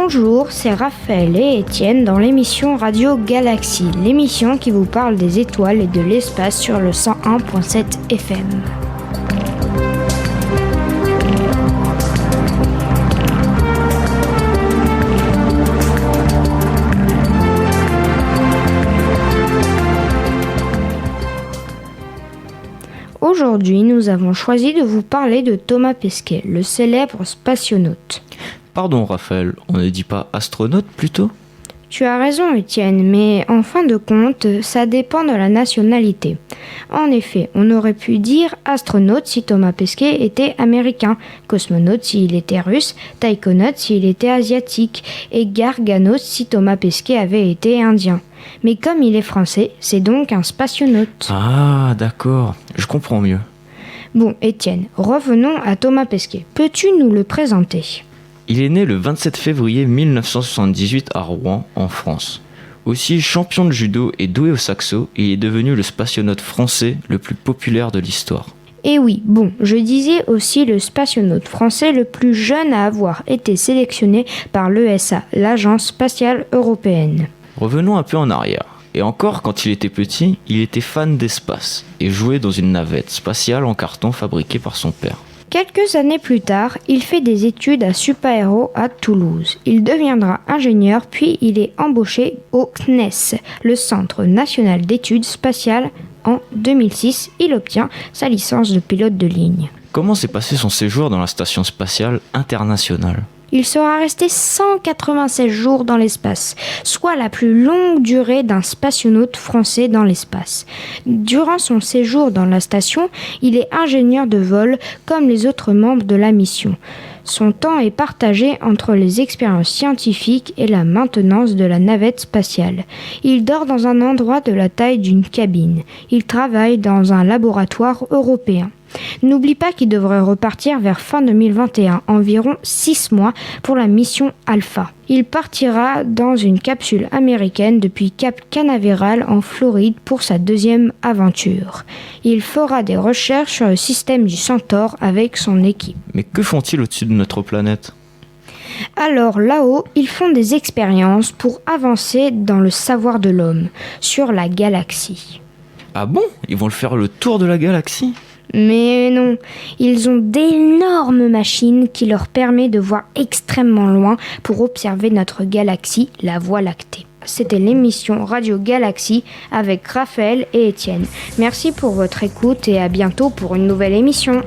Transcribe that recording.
Bonjour, c'est Raphaël et Étienne dans l'émission Radio Galaxie, l'émission qui vous parle des étoiles et de l'espace sur le 101.7 FM. Aujourd'hui, nous avons choisi de vous parler de Thomas Pesquet, le célèbre spationaute. Pardon Raphaël, on ne dit pas astronaute plutôt ? Tu as raison Étienne, mais en fin de compte, ça dépend de la nationalité. En effet, on aurait pu dire astronaute si Thomas Pesquet était américain, cosmonaute s'il était russe, taïkonaute s'il était asiatique, et garganote si Thomas Pesquet avait été indien. Mais comme il est français, c'est donc un spationaute. Ah d'accord, je comprends mieux. Bon Étienne, revenons à Thomas Pesquet. Peux-tu nous le présenter ? Il est né le 27 février 1978 à Rouen, en France. Aussi champion de judo et doué au saxo, il est devenu le spationaute français le plus populaire de l'histoire. Et oui, bon, je disais aussi le spationaute français le plus jeune à avoir été sélectionné par l'ESA, l'Agence spatiale européenne. Revenons un peu en arrière. Et encore, quand il était petit, il était fan d'espace et jouait dans une navette spatiale en carton fabriquée par son père. Quelques années plus tard, il fait des études à Supaéro à Toulouse. Il deviendra ingénieur puis il est embauché au CNES, le Centre national d'études spatiales. En 2006, il obtient sa licence de pilote de ligne. Comment s'est passé son séjour dans la station spatiale internationale ? Il sera resté 196 jours dans l'espace, soit la plus longue durée d'un spationaute français dans l'espace. Durant son séjour dans la station, il est ingénieur de vol comme les autres membres de la mission. Son temps est partagé entre les expériences scientifiques et la maintenance de la navette spatiale. Il dort dans un endroit de la taille d'une cabine. Il travaille dans un laboratoire européen. N'oublie pas qu'il devrait repartir vers fin 2021, environ 6 mois pour la mission Alpha. Il partira dans une capsule américaine depuis Cap Canaveral en Floride pour sa deuxième aventure. Il fera des recherches sur le système du Centaure avec son équipe. Mais que font-ils au-dessus de notre planète ? Alors là-haut, ils font des expériences pour avancer dans le savoir de l'homme, sur la galaxie. Ah bon ? Ils vont le faire le tour de la galaxie ? Mais non, ils ont d'énormes machines qui leur permettent de voir extrêmement loin pour observer notre galaxie, la Voie lactée. C'était l'émission Radio Galaxie avec Raphaël et Étienne. Merci pour votre écoute et à bientôt pour une nouvelle émission.